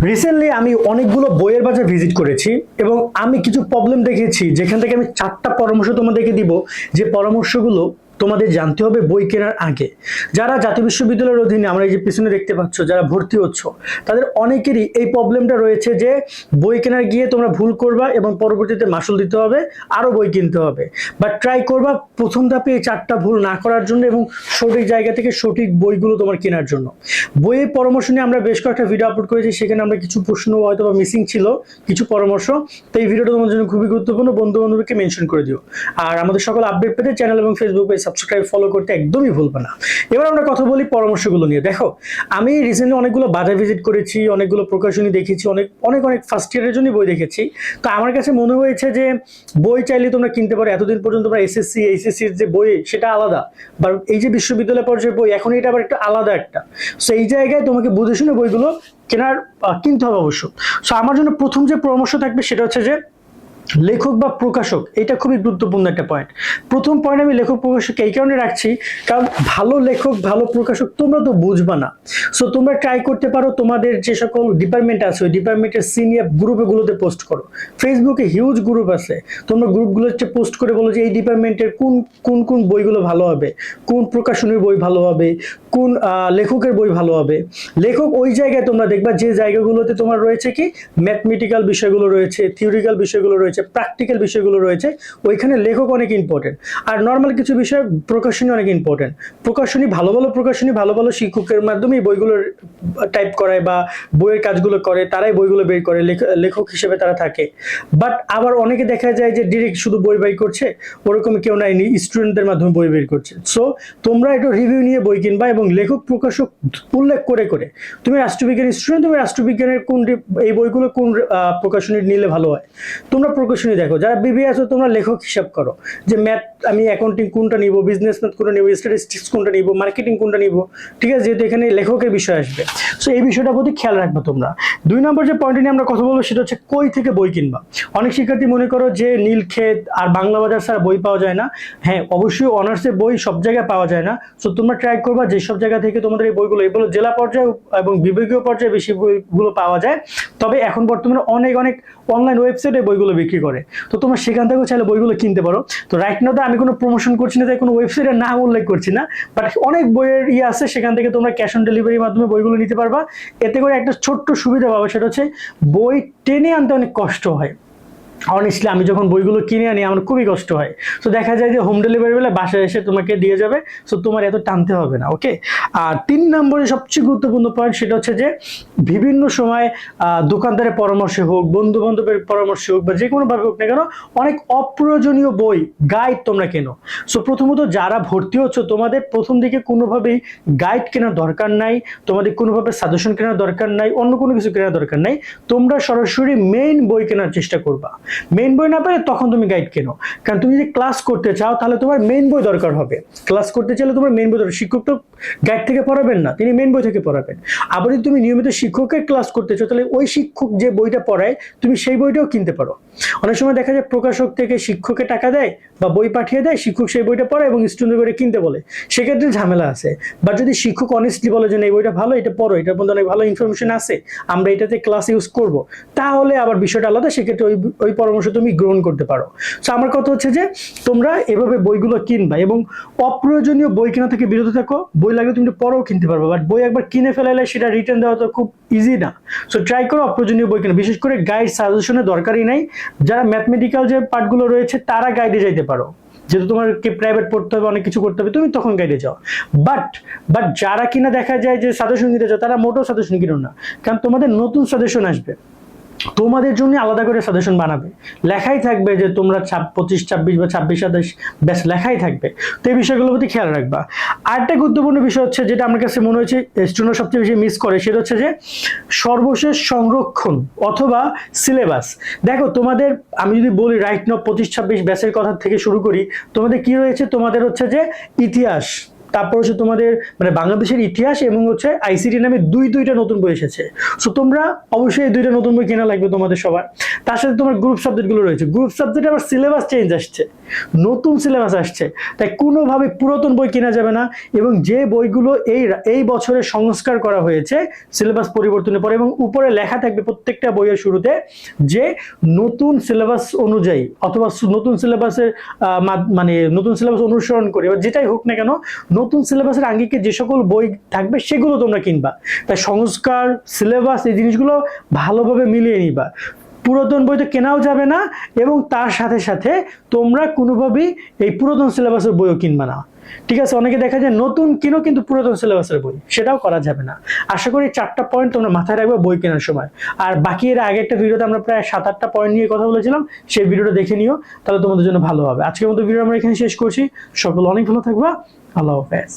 Recently আমি অনেকগুলো বইয়ের বাজার ভিজিট করেছি এবং আমি কিছু প্রবলেম দেখেছি যেখান থেকে আমি 4টা পরামর্শ তোমাদেরকে দিব, যে পরামর্শগুলো তোমাদের জানতে হবে বই কেনার আগে। যারা জাতীয় বিশ্ববিদ্যালয়ের অধীনে আমরা এই যে পিছনে দেখতে পাচ্ছ যারা ভর্তি হচ্ছ, তাদের অনেকেরই এই প্রবলেমটা রয়েছে যে বই কেনার গিয়ে তোমরা ভুল করবা এবং পরবর্তীতে মাসুল দিতে হবে, আরো বই কিনতে হবে। বাট ট্রাই করবা প্রথম ধাপে এই 4টা ভুল না করার জন্য এবং সঠিক জায়গা থেকে সঠিক বইগুলো তোমার কেনার জন্য। বইয়ের পরামর্শ নিয়ে আমরা বেশ কয়েকটা ভিডিও আপলোড করেছি, সেখানে আমরা কিছু প্রশ্ন হয়তো বা মিসিং ছিল, কিছু পরামর্শ। তো এই ভিডিওটা তোমার জন্য খুবই গুরুত্বপূর্ণ, বন্ধু বান্ধবকে মেনশন করে দিও। আর আমাদের সকল আপডেট পেতে চ্যানেল এবং ফেসবুক পেজ সাবস্ক্রাইব ফলো করতে একদমই ভুলবে না। এবার আমরা কথা বলি পরামর্শগুলো নিয়ে। দেখো, আমি রিসেন্টলি অনেকগুলো বাজার ভিজিট করেছি, অনেকগুলো প্রকাশনী দেখেছি, অনেক অনেক অনেক ফার্স্ট ইয়ারের জন্য বই দেখেছি। তো আমার কাছে মনে হয়েছে যে বই চাইলে তোমরা কিনতে পারো। এতদিন পর্যন্ত তোমরা এসএসসি এইচএসসির যে বই সেটা আলাদা, বা এই যে বিশ্ববিদ্যালয় পর্যায়ের বই এখন এটা আবার একটা আলাদা একটা। সো এই জায়গায় তোমাকে বুঝে শুনে বইগুলো কিনতে হবে অবশ্য। সো আমার জন্য প্রথম যে পরামর্শ থাকবে সেটা হচ্ছে যে লেখক বা প্রকাশক, এটা খুবই গুরুত্বপূর্ণ একটা পয়েন্ট। প্রথম পয়েন্ট আমি লেখক প্রকাশক এই কারণে রাখছি, কারণ ভালো লেখক ভালো প্রকাশক তোমরা তো বুঝবা না। সো তোমরা ট্রাই করতে পারো তোমাদের যে সকল ডিপার্টমেন্ট আছে ওই ডিপার্টমেন্টের সিনিয়র গ্রুপগুলোতে পোস্ট করো। ফেসবুকে হিউজ গ্রুপ আছে, তোমরা গ্রুপগুলোতে পোস্ট করে বলো যে এই ডিপার্টমেন্টের কোন কোন কোন বইগুলো ভালো হবে, কোন প্রকাশনীর বই ভালো হবে, কোন লেখকের বই ভালো হবে। লেখক ওই জায়গায় তোমরা দেখবা যে জায়গাগুলোতে তোমার রয়েছে কি ম্যাথমেটিক্যাল বিষয়গুলো রয়েছে, থিওরিক্যাল বিষয়গুলো রয়েছে, প্র্যাকটিক্যাল বিষয়গুলো রয়েছে, ওইখানে লেখক অনেক ইম্পর্টেন্ট। আর নর্মাল কিছু বিষয় প্রকাশনী অনেক ইম্পর্টেন্ট। প্রকাশনী ভালো ভালো প্রকাশনী ভালো ভালো শিক্ষকের মাধ্যমেই বইগুলো টাইপ করায় বা বইয়ের কাজগুলো করে, তারাই বইগুলো বের করে, লেখক হিসেবে তারা থাকে। বাট আবার অনেকে দেখা যায় যে ডিরেক্ট শুধু বই বের করছে, ওরকম কেউ নাই, স্টুডেন্টদের মাধ্যমে বই বের করছে। সো তোমরা একটু রিভিউ নিয়ে বই কিনবা এবং লেখক প্রকাশক উল্লেখ করে করে। তুমি রাষ্ট্রবিজ্ঞানের স্টুডেন্ট, তুমি রাষ্ট্রবিজ্ঞানের কোন এই বইগুলো কোন প্রকাশনী নিলে ভালো হয়, তোমরা প্রকাশনী দেখো। যারা বিবিএ আছো তোমরা লেখক হিসাব করো যে ম্যাথ আমি অ্যাকাউন্টিং কোনটা নিব, বিজনেস ম্যাথ কোনটা নিব, স্ট্যাটিস্টিক্স কোনটা নিব, মার্কেটিং কোনটা নিব। ঠিক আছে, যেহেতু এখানে লেখকের বিষয় আসবে, সো এই বিষয়টার প্রতি খেয়াল রাখবে তোমরা। 2 নম্বর যে পয়েন্ট নিয়ে আমরা কথা বলবো সেটা হচ্ছে কই থেকে বই কিনবা। অনেক শিক্ষার্থী মনে করো যে নীলক্ষেত আর বাংলা বাজার ছাড়া বই পাওয়া যায় না। হ্যাঁ, অবশ্যই অনার্সের বই সব জায়গায় পাওয়া যায় না। সো তোমরা ট্রাই করবা যেসব জায়গা থেকে তোমাদের এই বইগুলো, এগুলো জেলা পর্যায়ে এবং বিভাগীয় পর্যায়ে বেশি বইগুলো পাওয়া যায়। তবে এখন বর্তমানে অনেক অনেক অনলাইন ওয়েবসাইটে বইগুলো বিক্রি করে, তো তোমরা সেখান থেকেও চাইলে বইগুলো কিনতে পারো। তো রাইট নাও তো আমি কোনো প্রমোশন করছি না, তাই কোনো ওয়েবসাইটের নাম উল্লেখ করছি না, বাট অনেক বইয়ের আছে, সেখান থেকে তোমরা ক্যাশ অন ডেলিভারির মাধ্যমে বইগুলো নিতে পারবা। এতে করে একটা ছোট্ট সুবিধা পাবে, সেটা হচ্ছে বই টেনে আনতে অনেক কষ্ট হয়। অনেস্টলি আমি যখন বইগুলো কিনে আনি আমার খুবই কষ্ট হয়। তো দেখা যায় যে হোম ডেলিভারি বেলা বাসায় এসে তোমাকে দিয়ে যাবে, সো তোমার এত টানতে হবে না। ওকে। আর 3 নম্বরে সবচেয়ে গুরুত্বপূর্ণ পয়েন্ট সেটা হচ্ছে যে বিভিন্ন সময় দোকানদারের পরামর্শ হোক, বন্ধু বান্ধবের পরামর্শ হোক, বা যে কোনো ভাবে হোক না কেন, অনেক অপ্রয়োজনীয় বই গাইড তোমরা কেনো। সো প্রথমত যারা ভর্তি হচ্ছ তোমাদের প্রথম দিকে কোনোভাবেই গাইড কেনার দরকার নাই, তোমাদের কোনোভাবে সাজেশন কেনার দরকার নাই, অন্য কোনো কিছু কেনার দরকার নাই। তোমরা সরাসরি মেইন বই কেনার চেষ্টা করবা। মেইন বই না পারে তখন তুমি গাইড কেনো, কারণ তুমি যদি ক্লাস করতে চাও তাহলে তোমার মেইন বই দরকার হবে। ক্লাস করতে চাইলে তোমার মেইন বই দরকার। শিক্ষক তো গাইড থেকে পড়াবেন না, তিনি মেইন বই থেকে পড়াবেন। আবার যদি তুমি নিয়মিত শিক্ষকের ক্লাস করতে চাও তাহলে ওই শিক্ষক যে বইটা পড়ায় তুমি সেই বইটাও কিনতে পারো। অনেক সময় দেখা যায় প্রকাশক থেকে শিক্ষককে টাকা দেয় বা বই পাঠিয়ে দেয়, শিক্ষক সেই বইটা পড়ে এবং স্টুডেন্টের বইটা কিনতে বলে, সেক্ষেত্রে ঝামেলা আছে। বা যদি শিক্ষক অনেস্টলি বলে যে এই বইটা ভালো, এটা পড়ো, এটার মধ্যে অনেক ভালো ইনফরমেশন আছে, আমরা এটাতে ক্লাস ইউজ করব, তাহলে আবার বিষয়টা আলাদা, সেক্ষেত্রে ওই পরামর্শ তুমি গ্রহণ করতে পারো। সো আমার কথা হচ্ছে যে তোমরা এভাবে বইগুলো কিনবা এবং অপ্রয়োজনীয় বই কেনা থেকে বিরত থাকো। বই লাগলে তুমি পরেও কিনতে পারবে, বাট বই একবার কিনে ফেলাইলে সেটা রিটার্ন দেওয়া তো খুব ইজি না। সো ট্রাই করো অপ্রয়োজনীয় বই কেনা, বিশেষ করে গাইড সাজেশনের দরকারই নাই। যারা ম্যাথমেটিক্যাল যে পার্টগুলো রয়েছে তারা গাইডে যাইতে পারো, যেহেতু তোমাকে প্রাইভেট পড়তে হবে, অনেক কিছু করতে হবে, তুমি তখন গাইডে যাও। বাট যারা কিনা দেখা যায় যে সাজেশন নিতে চাও তারা মোটেও সাজেশন কিনো না, কারণ তোমাদের নতুন সাজেশন আসবে, তোমাদের জন্য আলাদা করে সাজেশন বানাবে, লেখাই থাকবে যে তোমরা 25, 26 বা 26, 27 ব্যাস লেখাই থাকবে। তো এই বিষয়গুলোর প্রতি খেয়াল রাখবা। আরেকটা গুরুত্বপূর্ণ বিষয় হচ্ছে যেটা আমার কাছে মনে হয়েছে স্টুডেন্ট সবচেয়ে বেশি মিস করে, সেটা হচ্ছে যে সর্বশেষ সংরক্ষণ অথবা সিলেবাস। দেখো তোমাদের, আমি যদি বলি রাইট নাও 25, 26 ব্যাচের কথা থেকে শুরু করি, তোমাদের কি রয়েছে, তোমাদের হচ্ছে যে ইতিহাস, তারপর হচ্ছে তোমাদের মানে বাংলাদেশের ইতিহাস এবং হচ্ছে আইসিটি নামে দুইটা নতুন বই এসেছে। সো তোমরা অবশ্যই এই দুইটা নতুন বই কেনা লাগবে তোমাদের সবার। তার সাথে তোমার গ্রুপ সাবজেক্টগুলো রয়েছে, গ্রুপ সাবজেক্টে আবার সিলেবাস চেঞ্জ আসছে, নতুন সিলেবাস আসছে, তাই কোনোভাবে পুরাতন বই কেনা যাবে না। এবং যে বইগুলো এই বছরে সংস্কার করা হয়েছে সিলেবাস পরিবর্তনের পরে, এবং উপরে লেখা থাকবে প্রত্যেকটা বইয়ের শুরুতে যে নতুন সিলেবাস অনুযায়ী অথবা নতুন সিলেবাসের মানে নতুন সিলেবাস অনুসরণ করে বা যেটাই হোক না কেন, নতুন সিলেবাসের আঙ্গিকে যে সকল বই থাকবে সেগুলো তোমরা কিনবা। তাই সংস্কার, সিলেবাস এই জিনিসগুলো ভালোভাবে মিলিয়ে নিবা। পুরাতন বই তো কেনাও যাবে না, এবং তার সাথে সাথে তোমরা কোনোভাবেই এই পুরাতন সিলেবাসের বইও কিনবা না। ঠিক আছে, অনেকে দেখা যায় নতুন কিনো কিন্তু পুরাতন সিলেবাসের বই, সেটাও করা যাবে না। আশা করি 4টা পয়েন্ট তোমরা মাথায় রাখবে বই কেনার সময়। আর বাকি এর আগে একটা ভিডিওতে আমরা প্রায় 7-8টা পয়েন্ট নিয়ে কথা বলেছিলাম, সেই ভিডিওটা দেখে নিও, তাহলে তোমাদের জন্য ভালো হবে। আজকের মতো ভিডিও আমরা এখানে শেষ করছি। সকল অনেক ভালো থাকবা। আল্লাহ হাফেজ।